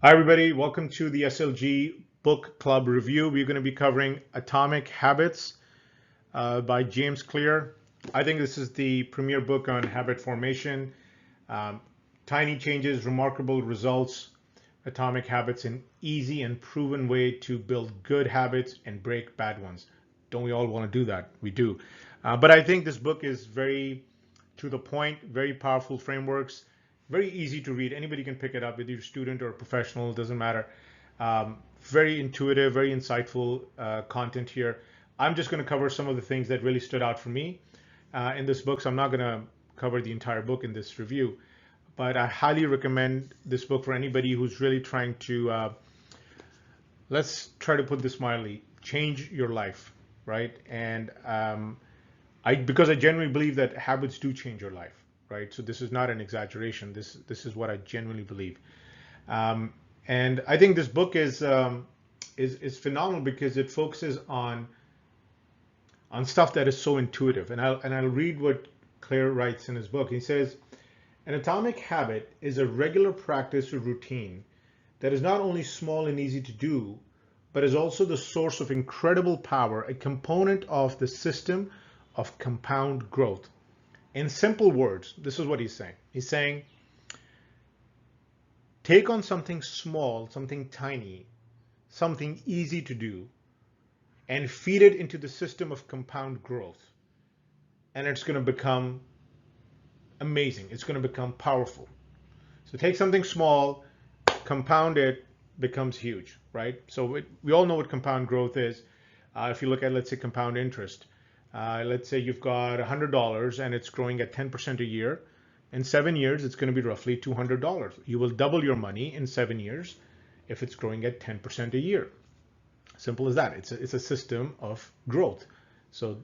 Hi, everybody. Welcome to the SLG Book Club review. We're going to be covering Atomic Habits by James Clear. I think this is the premier book on habit formation. Um, Tiny changes, remarkable results. Atomic Habits, an easy and proven way to build good habits and break bad ones. Don't we all want to do that? We do. But I think this book is very to the point, very powerful frameworks, very easy to read. Anybody can pick it up, whether you're a student or a professional, doesn't matter. Very intuitive, very insightful content here. I'm just going to cover some of the things that really stood out for me in this book. So I'm not going to cover the entire book in this review, but I highly recommend this book for anybody who's really trying to, let's try to put this mildly, change your life, right? And because I genuinely believe that habits do change your life, right? So this is not an exaggeration. This is what I genuinely believe. Um, and I think this book is phenomenal because it focuses on stuff that is so intuitive. And I'll read what Claire writes in his book. He says, an atomic habit is a regular practice or routine that is not only small and easy to do, but is also the source of incredible power, a component of the system of compound growth. In simple words, this is what he's saying. He's saying, take on something small, something tiny, something easy to do, and feed it into the system of compound growth. And it's going to become amazing. It's going to become powerful. So take something small, compound it, becomes huge, right? So we all know what compound growth is. If you look at, let's say, compound interest, let's say you've got $100 and it's growing at 10% a year. In 7 years, it's going to be roughly $200. You will double your money in 7 years if it's growing at 10% a year. Simple as that. It's a system of growth. So,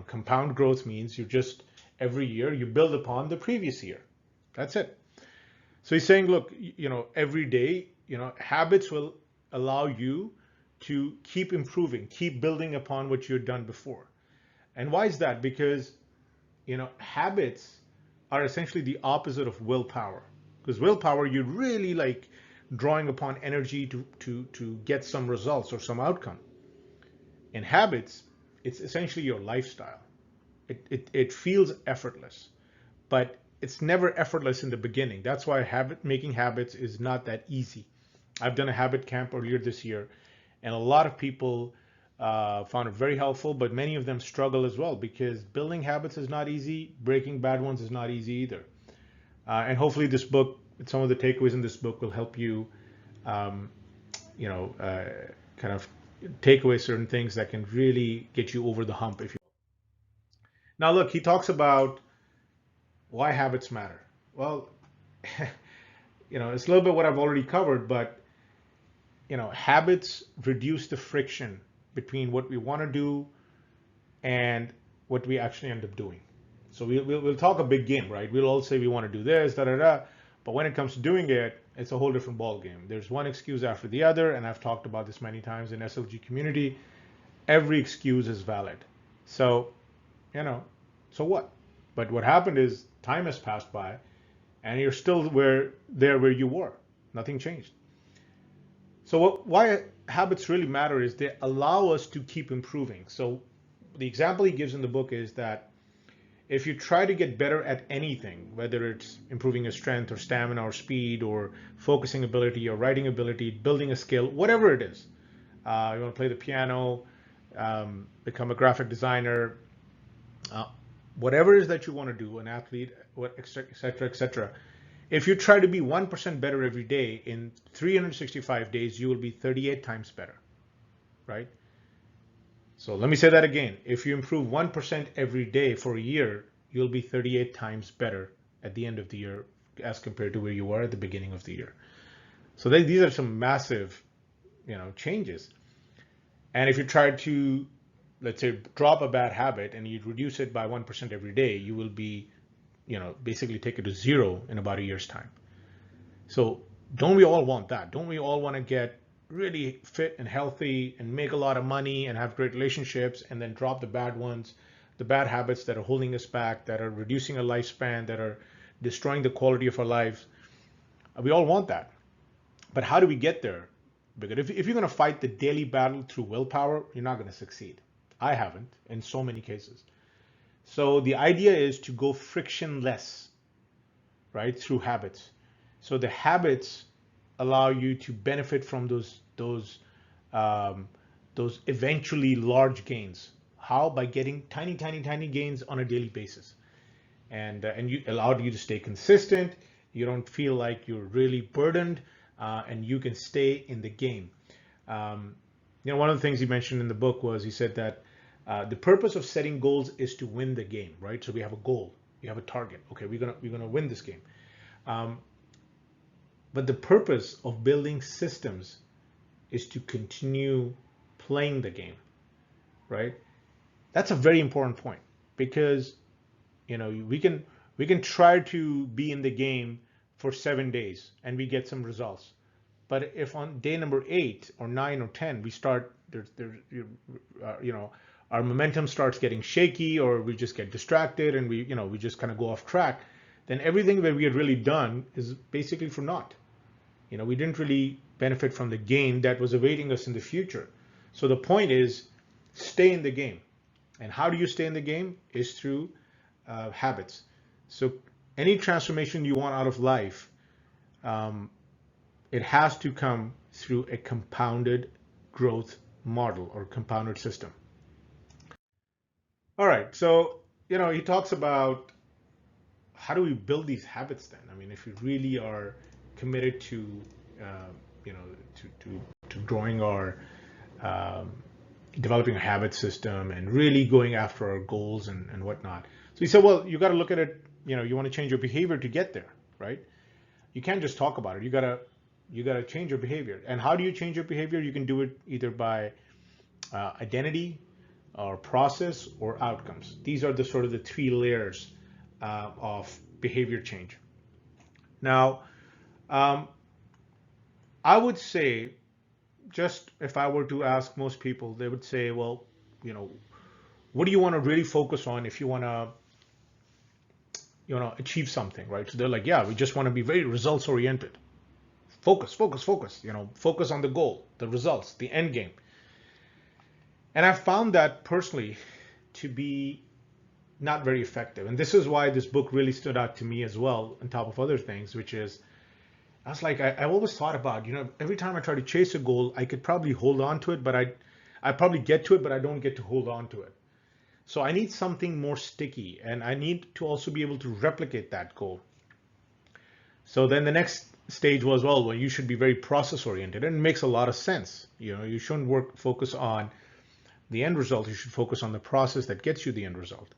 compound growth means you just every year you build upon the previous year. That's it. So he's saying, look, every day, habits will allow you to keep improving, keep building upon what you've done before. And why is that? Because, habits are essentially the opposite of willpower. Because willpower, you're really like drawing upon energy to get some results or some outcome. In habits, it's essentially your lifestyle. It feels effortless, but it's never effortless in the beginning. That's why making habits is not that easy. I've done a habit camp earlier this year, and a lot of people found it very helpful, but many of them struggle as well because building habits is not easy. Breaking bad ones is not easy either. And hopefully, this book, some of the takeaways in this book will help you, um, kind of take away certain things that can really get you over the hump. If you now look, he talks about why habits matter. Well, it's a little bit what I've already covered, but habits reduce the friction between what we want to do and what we actually end up doing. So we'll talk a big game, right? We'll all say we want to do this, da da da. But when it comes to doing it, it's a whole different ball game. There's one excuse after the other, and I've talked about this many times in SLG community. Every excuse is valid. So, you know, so what? But what happened is time has passed by, and you're still where you were. Nothing changed. So why habits really matter is they allow us to keep improving. So the example he gives in the book is that if you try to get better at anything, whether it's improving your strength or stamina or speed or focusing ability or writing ability, building a skill, whatever it is, you want to play the piano, become a graphic designer, uh, whatever it is that you want to do, an athlete, et cetera, et cetera. If you try to be 1% better every day, in 365 days, you will be 38 times better, right? So let me say that again. If you improve 1% every day for a year, you'll be 38 times better at the end of the year as compared to where you were at the beginning of the year. So these are some massive, changes. And if you try to, let's say, drop a bad habit and you reduce it by 1% every day, you will be, basically take it to zero in about a year's time. So don't we all want that? Don't we all want to get really fit and healthy and make a lot of money and have great relationships and then drop the bad ones, the bad habits that are holding us back, that are reducing our lifespan, that are destroying the quality of our lives? We all want that. But how do we get there? Because if you're going to fight the daily battle through willpower, you're not going to succeed. I haven't in so many cases. So the idea is to go frictionless, right, through habits. So the habits allow you to benefit from those eventually large gains. How? By getting tiny, tiny, tiny gains on a daily basis, and you allowed you to stay consistent. You don't feel like you're really burdened, and you can stay in the game. Um, One of the things he mentioned in the book was he said that the purpose of setting goals is to win the game, right? So we have a goal, we have a target. Okay, we're gonna win this game. Um, but the purpose of building systems is to continue playing the game, right? That's a very important point because we can try to be in the game for 7 days and we get some results. But if on day number 8 or 9 or 10 we start our momentum starts getting shaky, or we just get distracted and we just kind of go off track, then everything that we had really done is basically for naught. We didn't really benefit from the gain that was awaiting us in the future. So the point is, stay in the game. And how do you stay in the game? Is through habits. So any transformation you want out of life, it has to come through a compounded growth model or compounded system. All right, so he talks about how do we build these habits then? I mean, if we really are committed to to growing our developing a habit system and really going after our goals and whatnot. So he said, well, you got to look at it. You want to change your behavior to get there, right? You can't just talk about it. You gotta change your behavior. And how do you change your behavior? You can do it either by identity or process or outcomes. These are the sort of the 3 layers of behavior change. Now, I would say, just if I were to ask most people, they would say, well, what do you want to really focus on if you want to achieve something, right? So they're like, yeah, we just want to be very results oriented. Focus, focus, focus. Focus on the goal, the results, the end game. And I found that personally to be not very effective. And this is why this book really stood out to me as well, on top of other things, which is, I was like, I always thought about, every time I try to chase a goal, I could probably hold on to it, but I probably get to it, but I don't get to hold on to it. So I need something more sticky, and I need to also be able to replicate that goal. So then the next stage was, well, you should be very process oriented, and it makes a lot of sense. You shouldn't focus on the end result. You should focus on the process that gets you the end result,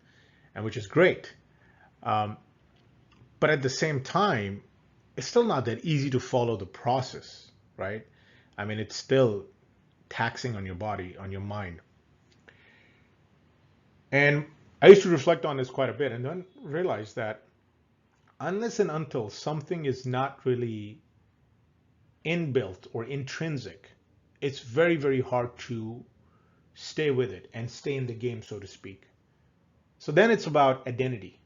and which is great. But at the same time, it's still not that easy to follow the process, right? I mean, it's still taxing on your body, on your mind. And I used to reflect on this quite a bit and then realize that unless and until something is not really inbuilt or intrinsic, it's very, very hard to stay with it and stay in the game, so to speak. So then it's about identity.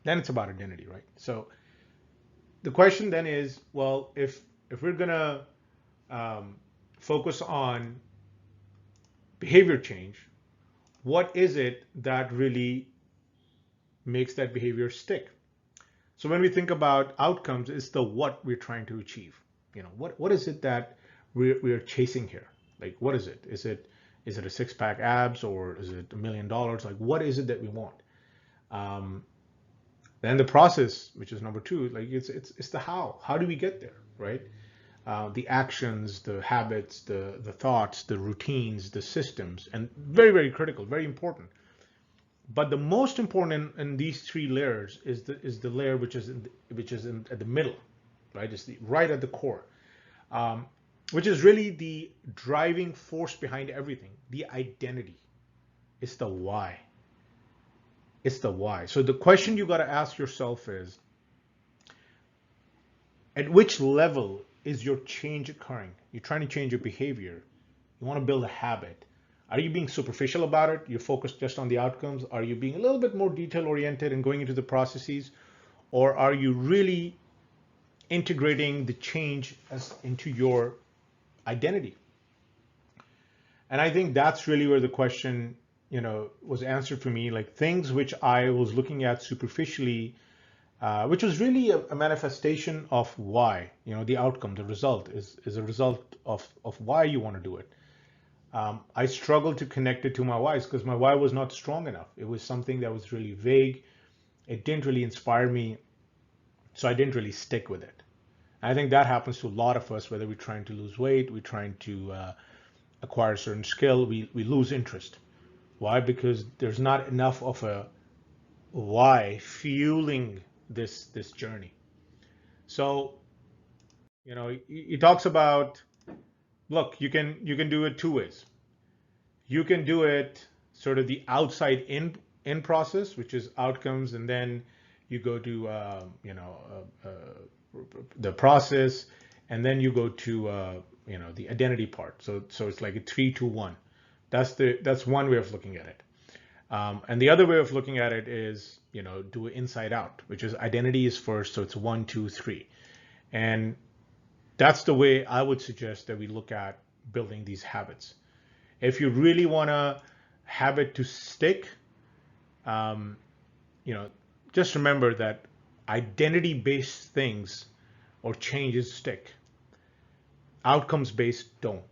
Right? So the question then is, well, if we're gonna focus on behavior change, what is it that really makes that behavior stick? So when we think about outcomes, it's the what we're trying to achieve. What is it that we're chasing here? Like, what is it? Is it a 6-pack abs, or is it $1 million? Like, what is it that we want? Then the process, which is number 2, like it's the how. How do we get there, right? The actions, the habits, the thoughts, the routines, the systems, and very, very critical, very important. But the most important in these 3 layers is the layer which is at the middle, right? It's right at the core, which is really the driving force behind everything. The identity. It's the why. It's the why. So the question you got to ask yourself is, at which level is your change occurring? You're trying to change your behavior. You want to build a habit. Are you being superficial about it? You're focused just on the outcomes? Are you being a little bit more detail oriented and going into the processes? Or are you really integrating the change into your identity. And I think that's really where the question, was answered for me. Like things which I was looking at superficially, which was really a manifestation of why, the outcome, the result is a result of why you want to do it. I struggled to connect it to my whys because my why was not strong enough. It was something that was really vague. It didn't really inspire me, so I didn't really stick with it. I think that happens to a lot of us, whether we're trying to lose weight, we're trying to acquire a certain skill, we lose interest. Why? Because there's not enough of a why fueling this journey. So, he talks about, look, you can do it two ways. You can do it sort of the outside in process, which is outcomes, and then you go to the process, and then you go to the identity part. So it's like a 3-2-1. That's one way of looking at it. And the other way of looking at it is, do it inside out, which is identity is first, so it's 1, 2, 3. And that's the way I would suggest that we look at building these habits. If you really want a habit to stick, just remember that identity-based things or changes stick. Outcomes-based don't.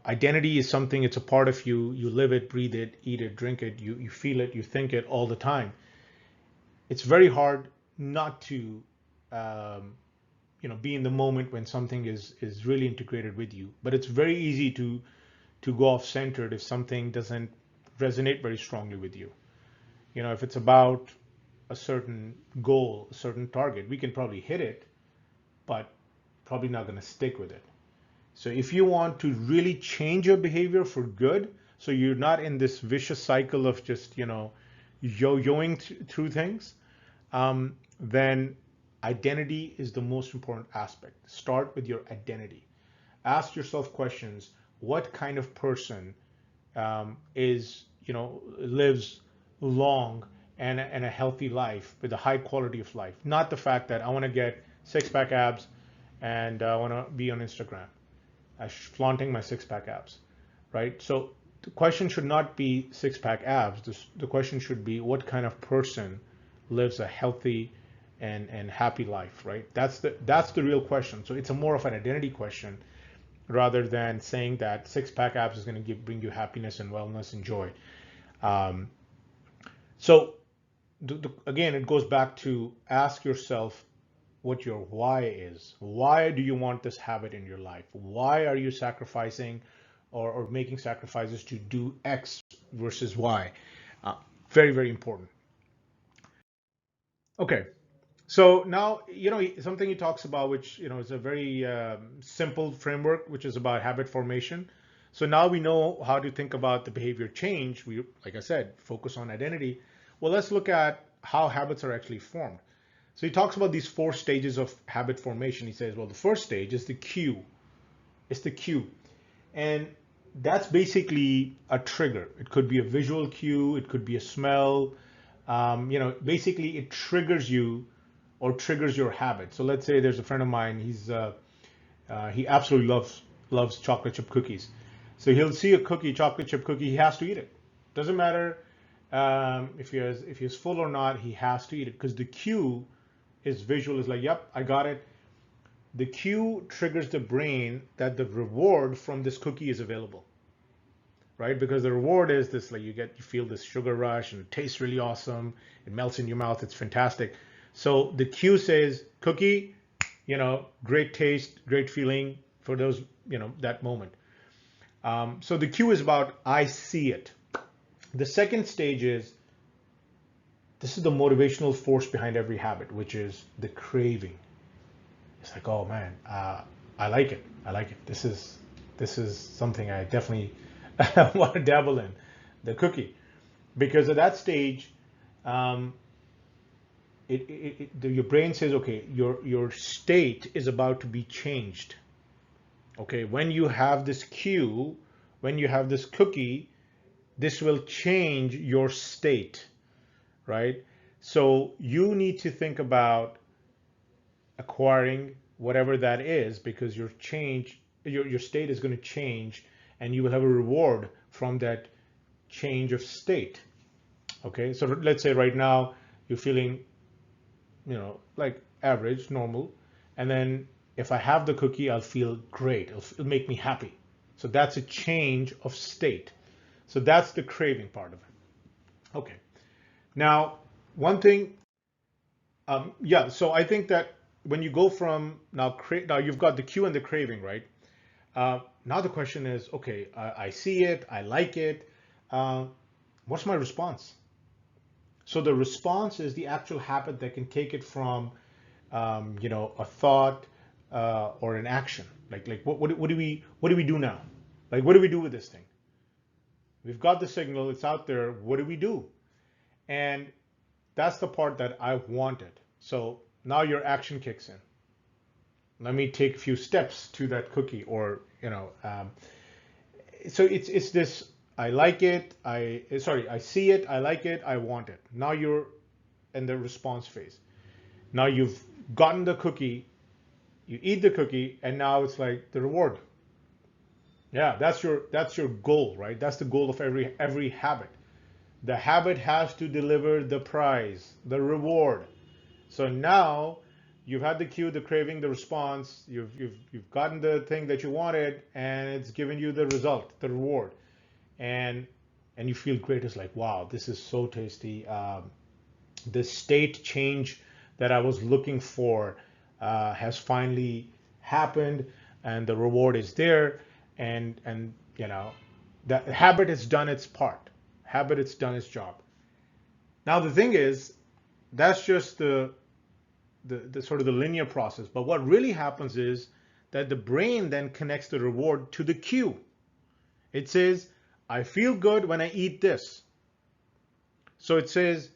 Identity is something, it's a part of you. You live it, breathe it, eat it, drink it, you feel it, you think it all the time. It's very hard not to be in the moment when something is really integrated with you. But it's very easy to go off centered if something doesn't resonate very strongly with you. If it's about a certain goal, a certain target, we can probably hit it, but probably not going to stick with it. So if you want to really change your behavior for good, so you're not in this vicious cycle of just, yo-yoing through things, then identity is the most important aspect. Start with your identity. Ask yourself questions. What kind of person lives long and a healthy life with a high quality of life? Not the fact that I want to get six-pack abs and I want to be on Instagram, flaunting my six-pack abs, right? So the question should not be six-pack abs. The question should be, what kind of person lives a healthy and happy life, right? That's the real question. So it's a more of an identity question rather than saying that six-pack abs is going to bring you happiness and wellness and joy. So again, it goes back to ask yourself what your why is. Why do you want this habit in your life? Why are you sacrificing or making sacrifices to do X versus Y? Very, very important. Okay. So now, something he talks about, which, is a very simple framework, which is about habit formation. So now we know how to think about the behavior change. We, like I said, focus on identity. Well, let's look at how habits are actually formed. So he talks about these 4 stages of habit formation. He says, well, the first stage is the cue. It's the cue. And that's basically a trigger. It could be a visual cue. It could be a smell. Basically it triggers you or triggers your habit. So let's say there's a friend of mine. He absolutely loves chocolate chip cookies. So he'll see a chocolate chip cookie. He has to eat it. Doesn't matter if he's full or not. He has to eat it because the cue is visual. Is like, yep, I got it. The cue triggers the brain that the reward from this cookie is available, right? Because the reward is this, like you feel this sugar rush and it tastes really awesome. It melts in your mouth. It's fantastic. So the cue says cookie, great taste, great feeling for those, that moment. So the cue is about, I see it. The second stage is, this is the motivational force behind every habit, which is the craving. It's like, oh man, I like it. I like it. This is something I definitely want to dabble in, the cookie, because at that stage, your brain says, okay, your state is about to be changed. Okay, when you have this cue, when you have this cookie, this will change your state, right? So you need to think about acquiring whatever that is, because your state is going to change, and you will have a reward from that change of state. Okay, so let's say right now you're feeling, like average, normal, and then if I have the cookie, I'll feel great. It'll make me happy. So that's a change of state. So that's the craving part of it. Okay. Now, one thing, yeah. So I think that when you go from now you've got the cue and the craving, right? Now the question is, okay, I see it, I like it. Uh, what's my response? So the response is the actual habit that can take it from, a thought or an action. Like what do we do now? Like, what do we do with this thing? We've got the signal, it's out there. What do we do? And that's the part that I wanted. So now your action kicks in. Let me take a few steps to that cookie, or so it's this. I like it. I see it. I like it. I want it. Now you're in the response phase. Now you've gotten the cookie. You eat the cookie, and now it's like the reward. Yeah, that's your goal, right? That's the goal of every habit. The habit has to deliver the prize, the reward. So now you've had the cue, the craving, the response. You've gotten the thing that you wanted, and it's given you the result, the reward, and you feel great. It's like, wow, this is so tasty. The state change that I was looking for has finally happened, and the reward is there, and the habit has done its part. Habit has done its job. Now the thing is, that's just the sort of the linear process. But what really happens is that the brain then connects the reward to the cue. It says, I feel good when I eat this. So it says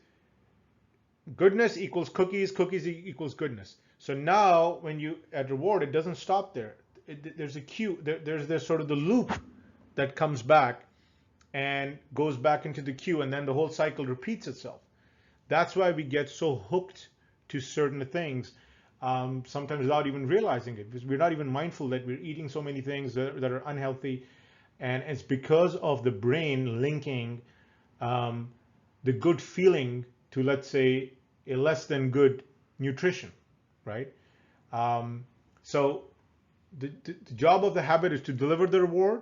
goodness equals cookies, cookies equals goodness. So now when you add reward, it doesn't stop there. There's a cue, there's this sort of the loop that comes back and goes back into the cue, and then the whole cycle repeats itself. That's why we get so hooked to certain things, sometimes without even realizing it, because we're not even mindful that we're eating so many things that are unhealthy. And it's because of the brain linking the good feeling to, let's say, a less than good nutrition, right? So the job of the habit is to deliver the reward,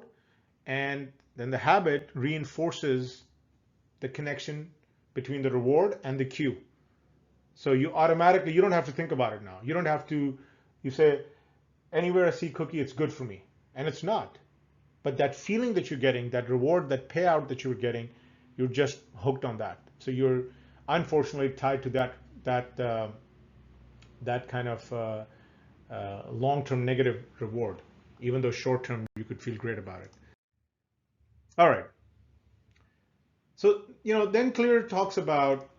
and then the habit reinforces the connection between the reward and the cue. So you don't have to think about it now. You don't have to, you say, anywhere I see cookie, it's good for me. And it's not. But that feeling that you're getting, that reward, that payout that you're getting, you're just hooked on that. So you're unfortunately tied to that kind of long-term negative reward, even though short-term you could feel great about it. All right. So, then Clear talks about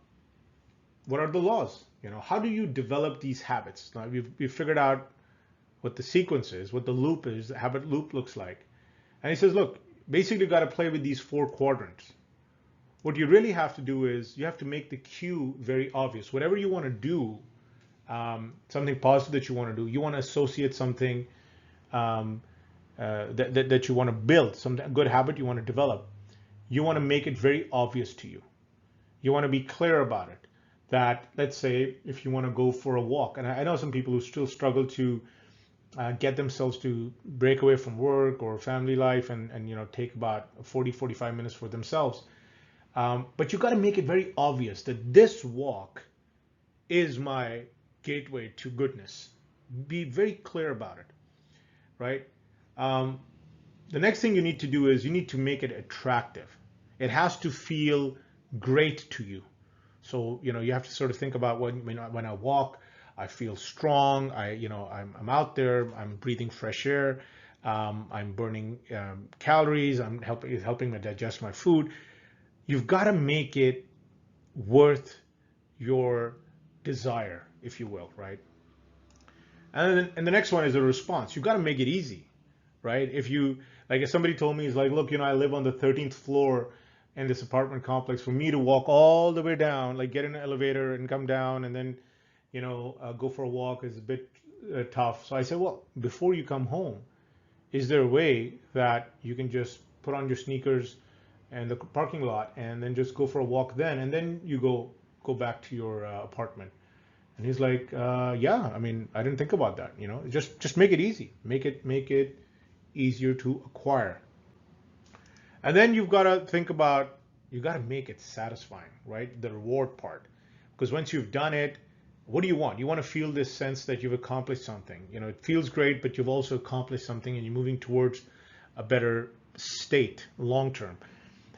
what are the laws? How do you develop these habits? Now we've figured out what the sequence is, what the loop is, the habit loop looks like. And he says, look, basically you've got to play with these 4 quadrants. What you really have to do is you have to make the cue very obvious. Whatever you want to do, something positive that you want to do, you want to associate something that you want to build, some good habit you want to develop. You want to make it very obvious to you. You want to be clear about it. That, let's say, if you want to go for a walk, and I know some people who still struggle to get themselves to break away from work or family life and take about 40-45 minutes for themselves. But you got to make it very obvious that this walk is my gateway to goodness. Be very clear about it, right? The next thing you need to do is you need to make it attractive. It has to feel great to you. So, you have to sort of think about when I walk, I feel strong. I'm out there. I'm breathing fresh air. I'm burning calories. It's helping me digest my food. You've got to make it worth your desire, if you will, right? And the next one is a response. You've got to make it easy, right? If somebody told me, it's like, look, I live on the 13th floor in this apartment complex. For me to walk all the way down, like get in an elevator and come down, and then go for a walk is a bit tough. So I said, well, before you come home, is there a way that you can just put on your sneakers and the parking lot and then just go for a walk then, and then you go back to your apartment? And he's like, yeah, I mean, I didn't think about that. Just make it easy, make it easier to acquire. And then you've got to think about, you got to make it satisfying, right? The reward part. Because once you've done it, what do you want? You want to feel this sense that you've accomplished something. It feels great, but you've also accomplished something and you're moving towards a better state long term.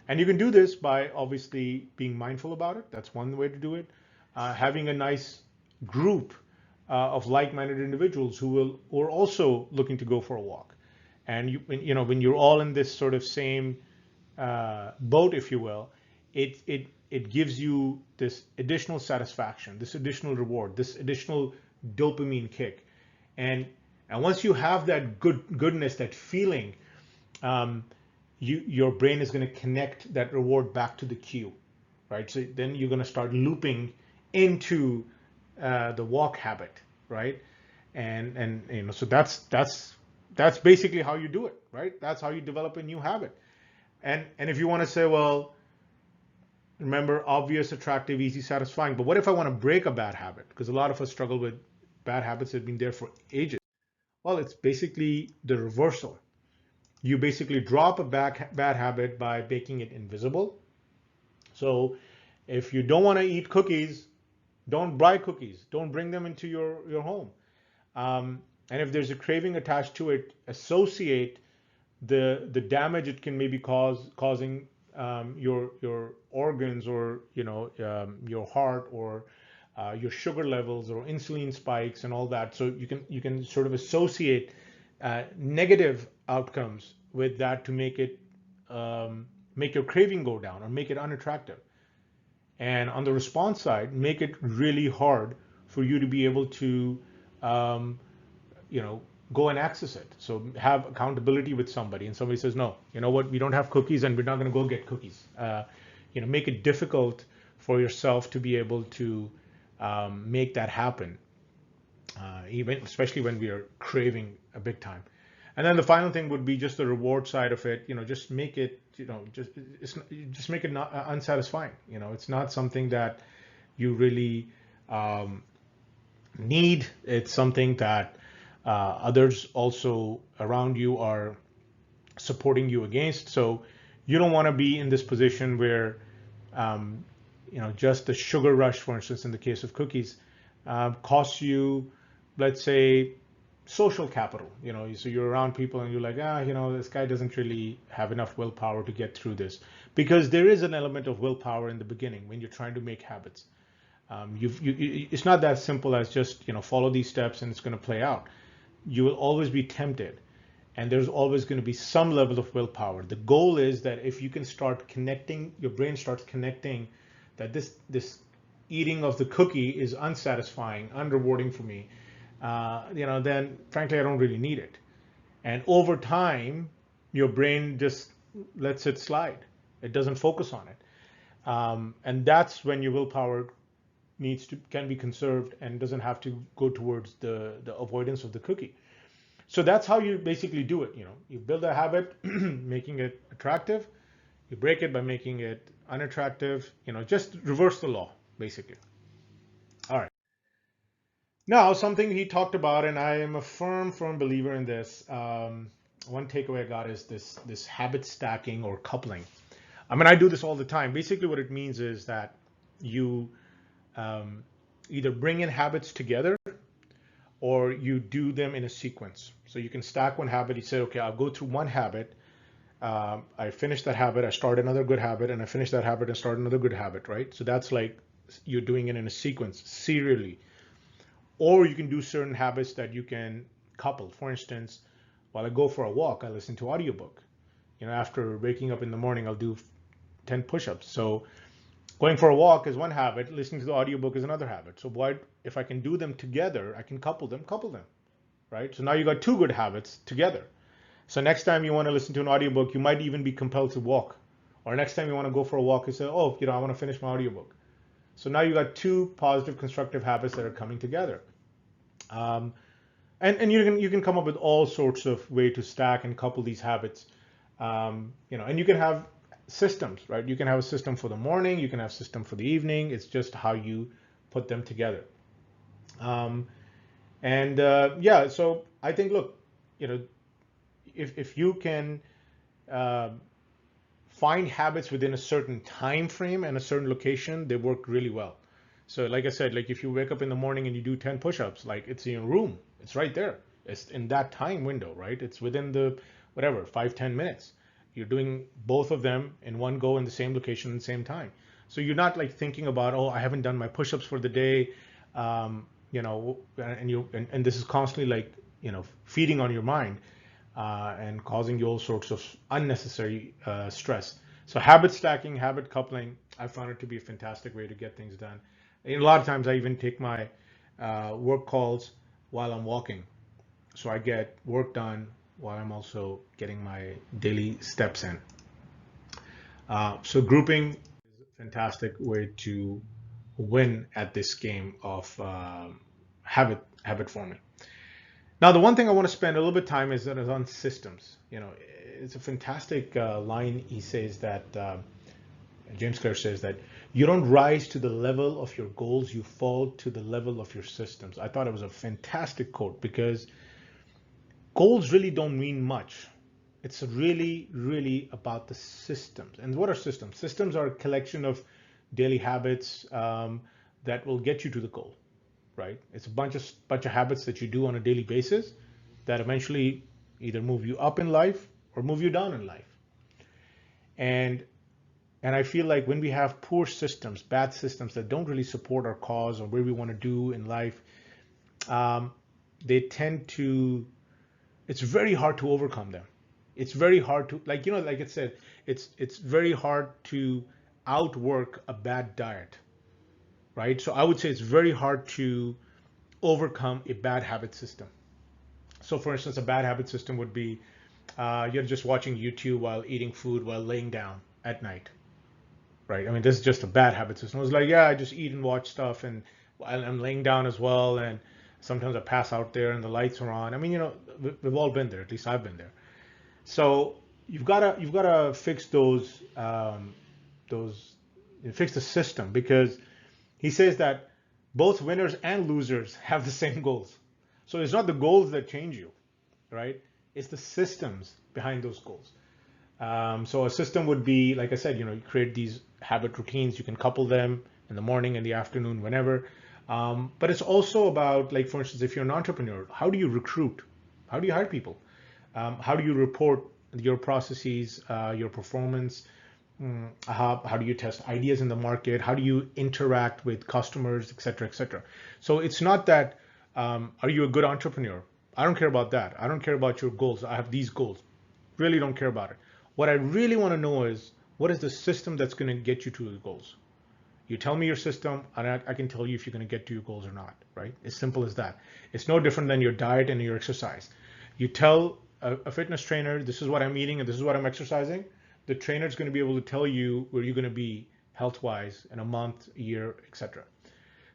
And you can do this by obviously being mindful about it. That's one way to do it. Having a nice group of like-minded individuals who are also looking to go for a walk. And when you're all in this sort of same boat, if you will, it gives you this additional satisfaction, this additional reward, this additional dopamine kick. And once you have that goodness, that feeling, your brain is going to connect that reward back to the cue, right? So then you're going to start looping into the walk habit, right? And so that's basically how you do it, right? That's how you develop a new habit. And if you want to say, well, remember, obvious, attractive, easy, satisfying, but what if I want to break a bad habit? Because a lot of us struggle with bad habits that have been there for ages. Well, it's basically the reversal. You basically drop a bad habit by making it invisible. So if you don't want to eat cookies, don't buy cookies. Don't bring them into your home. And if there's a craving attached to it, associate the damage it can maybe causing your organs, or your heart, or your sugar levels or insulin spikes and all that. So you can sort of associate negative outcomes with that to make it make your craving go down or make it unattractive. And on the response side, make it really hard for you to be able to go and access it. So have accountability with somebody, and somebody says, no, you know what, we don't have cookies and we're not going to go get cookies. Make it difficult for yourself to be able to make that happen, even especially when we are craving a big time. And then the final thing would be just the reward side of it. Just make it, just make it not unsatisfying. It's not something that you really need. It's something that others also around you are supporting you against. So you don't want to be in this position where, just the sugar rush, for instance, in the case of cookies, costs you, let's say, social capital. So you're around people and you're like, this guy doesn't really have enough willpower to get through this, because there is an element of willpower in the beginning when you're trying to make habits. It's not that simple as just follow these steps and it's going to play out. You will always be tempted, and there's always going to be some level of willpower. The goal is that if you can start connecting, your brain starts connecting that this eating of the cookie is unsatisfying, unrewarding for me, then frankly I don't really need it. And over time, your brain just lets it slide. It doesn't focus on it, and that's when your willpower can be conserved and doesn't have to go towards the avoidance of the cookie. So that's how you basically do it. You build a habit, making it attractive. You break it by making it unattractive. Just reverse the law, basically. All right. Now, something he talked about, and I am a firm believer in this. One takeaway I got is this habit stacking or coupling. I mean, I do this all the time. Basically, what it means is that you either bring in habits together or you do them in a sequence. So you can stack one habit. You say, okay, I'll go through one habit. I finish that habit. I start another good habit, and I finish that habit and start another good habit, right? So that's like you're doing it in a sequence, serially. Or you can do certain habits that you can couple. For instance, while I go for a walk, I listen to audiobook. After waking up in the morning, I'll do 10 push-ups. So going for a walk is one habit, listening to the audiobook is another habit. So if I can do them together, I can couple them, right? So now you got two good habits together. So next time you want to listen to an audiobook, you might even be compelled to walk. Or next time you want to go for a walk, you say, oh, I want to finish my audiobook. So now you got two positive constructive habits that are coming together. Um, and you can come up with all sorts of way to stack and couple these habits. And you can have systems, right? You can have a system for the morning, you can have a system for the evening. It's just how you put them together. Um, and so I think, look, you know, if you can uh, find habits within a certain time frame and a certain location, they work really well. So like I said, like if you wake up in the morning and you do 10 push-ups, like it's in your room, it's right there. It's in that time window, right? It's within the whatever, 5-10 minutes. You're doing both of them in one go in the same location at the same time. So you're not like thinking about, oh, I haven't done my push-ups for the day, and this is constantly like, feeding on your mind and causing you all sorts of unnecessary stress. So habit stacking, habit coupling, I found it to be a fantastic way to get things done. And a lot of times I even take my work calls while I'm walking. So I get work done while I'm also getting my daily steps in. So grouping is a fantastic way to win at this game of habit forming. Now, the one thing I want to spend a little bit of time is on systems. It's a fantastic line. He says that James Clear says that you don't rise to the level of your goals, you fall to the level of your systems. I thought it was a fantastic quote because goals really don't mean much. It's really, really about the systems. And what are systems? Systems are a collection of daily habits that will get you to the goal, right? It's a bunch of habits that you do on a daily basis that eventually either move you up in life or move you down in life. And and I feel like when we have poor systems, bad systems that don't really support our cause or where we want to do in life, um, they tend to, it's very hard to overcome them. It's very hard to, like it said, it's very hard to outwork a bad diet, right? So I would say it's very hard to overcome a bad habit system. So for instance, a bad habit system would be you're just watching YouTube while eating food while laying down at night, right? I mean, this is just a bad habit system. It's like, yeah, I just eat and watch stuff, and I'm laying down as well, and sometimes I pass out there, and the lights are on. I mean, we've all been there. At least I've been there. So you've gotta fix those fix the system because he says that both winners and losers have the same goals. So it's not the goals that change you, right? It's the systems behind those goals. So a system would be, like I said, you create these habit routines. You can couple them in the morning and the afternoon, whenever. But it's also about, like, for instance, if you're an entrepreneur, how do you recruit? How do you hire people? How do you report your processes, your performance? How do you test ideas in the market? How do you interact with customers, et cetera, et cetera? So it's not that, are you a good entrepreneur? I don't care about that. I don't care about your goals. I have these goals. Really don't care about it. What I really want to know is what is the system that's going to get you to the goals? You tell me your system, and I can tell you if you're going to get to your goals or not, right? As simple as that. It's no different than your diet and your exercise. You tell a fitness trainer, this is what I'm eating and this is what I'm exercising. The trainer is going to be able to tell you where you're going to be health-wise in a month, a year, etc.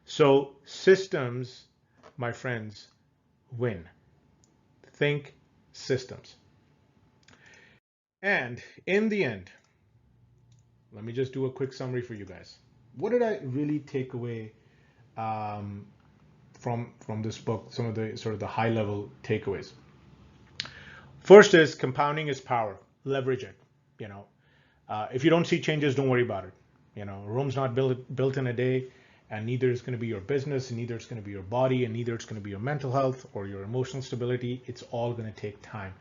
So systems, my friends, win. Think systems. And in the end, let me just do a quick summary for you guys. What did I really take away um, from this book? Some of the sort of the high level takeaways. First is compounding is power. Leverage it. If you don't see changes, don't worry about it. Rome's not built in a day, and neither is going to be your business, and neither is going to be your body, and neither it's going to be your mental health or your emotional stability. It's all going to take time.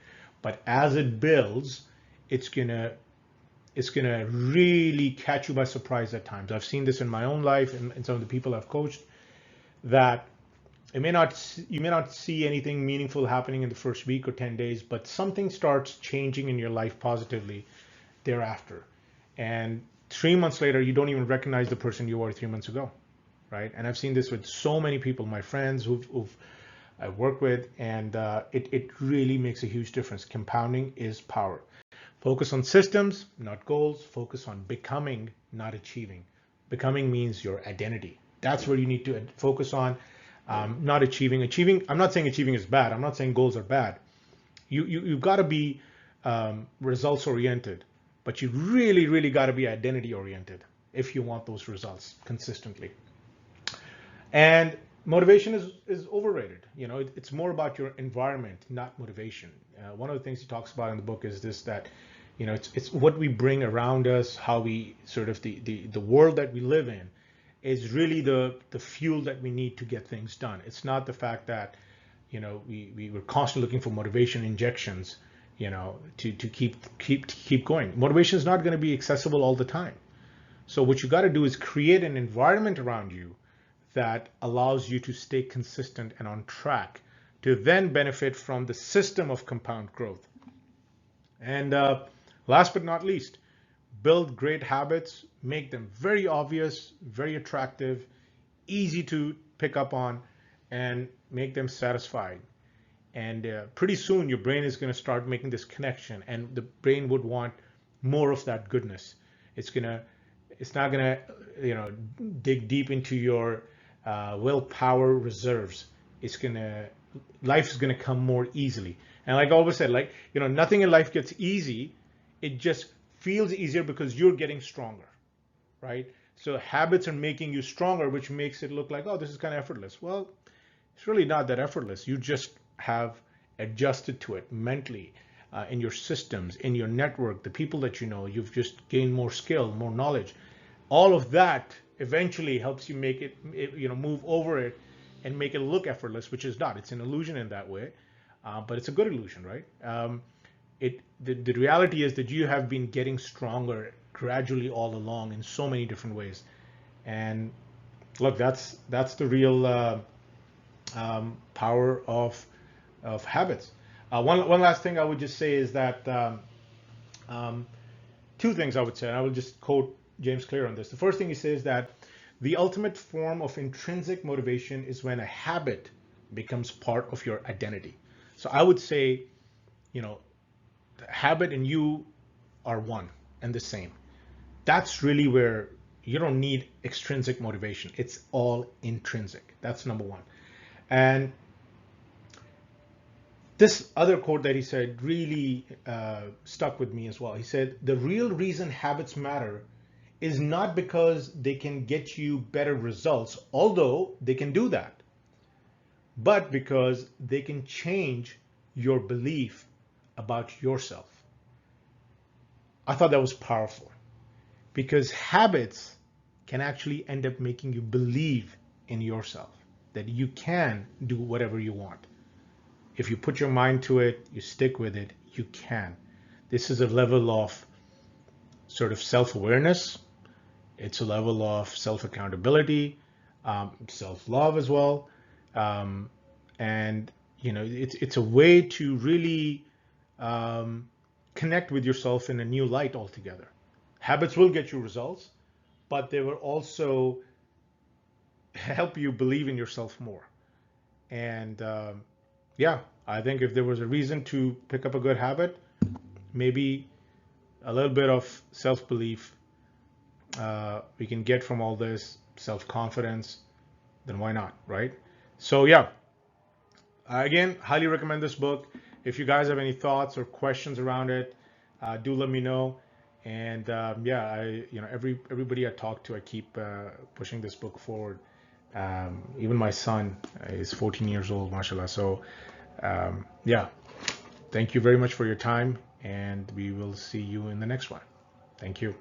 But as it builds, it's gonna really catch you by surprise at times. I've seen this in my own life and some of the people I've coached, that you may not see anything meaningful happening in the first week or 10 days, but something starts changing in your life positively thereafter. And 3 months later, you don't even recognize the person you were 3 months ago, right? And I've seen this with so many people, my friends who've I work with, and it really makes a huge difference. Compounding is power. Focus on systems, not goals. Focus on becoming, not achieving. Becoming means your identity. That's where you need to focus on, not achieving. Achieving, I'm not saying achieving is bad. I'm not saying goals are bad. You've got to be results oriented, but you really got to be identity oriented if you want those results consistently. And motivation is overrated. It's more about your environment, not motivation. One of the things he talks about in the book is this, that it's what we bring around us, how we sort of the world that we live in is really the fuel that we need to get things done. It's not the fact that we were constantly looking for motivation injections to keep going. Motivation is not going to be accessible all the time. So what you got to do is create an environment around you that allows you to stay consistent and on track to then benefit from the system of compound growth. And last but not least, build great habits, make them very obvious, very attractive, easy to pick up on, and make them satisfying. And pretty soon your brain is going to start making this connection, and the brain would want more of that goodness. It's not gonna dig deep into your willpower reserves. Life is gonna come more easily. And like I always said, nothing in life gets easy. It just feels easier because you're getting stronger, right? So habits are making you stronger, which makes it look like, oh, this is kind of effortless. Well, it's really not that effortless. You just have adjusted to it mentally, in your systems, in your network, the people that you've just gained more skill, more knowledge. All of that eventually helps you make it, move over it and make it look effortless, which is not. It's an illusion in that way, but it's a good illusion, right? The reality is that you have been getting stronger gradually all along in so many different ways. And look, that's the real power of habits. One last thing I would just say is that two things I would say, and I will just quote James Clear on this. The first thing he says that the ultimate form of intrinsic motivation is when a habit becomes part of your identity. So I would say, the habit and you are one and the same. That's really where you don't need extrinsic motivation. It's all intrinsic. That's number one. And this other quote that he said really stuck with me as well. He said, the real reason habits matter is not because they can get you better results, although they can do that, but because they can change your belief about yourself. I thought that was powerful, because habits can actually end up making you believe in yourself, that you can do whatever you want. If you put your mind to it, you stick with it, you can. This is a level of sort of self-awareness. It's a level of self-accountability, self-love as well. And it's a way to really connect with yourself in a new light altogether. Habits will get you results, but they will also help you believe in yourself more. And I think if there was a reason to pick up a good habit, maybe a little bit of self-belief we can get from all this, self-confidence, then why not, right? So again, highly recommend this book. If you guys have any thoughts or questions around it, do let me know. And everybody I talk to, I keep pushing this book forward. Even my son is 14 years old, mashallah. So thank you very much for your time, and we will see you in the next one. Thank you.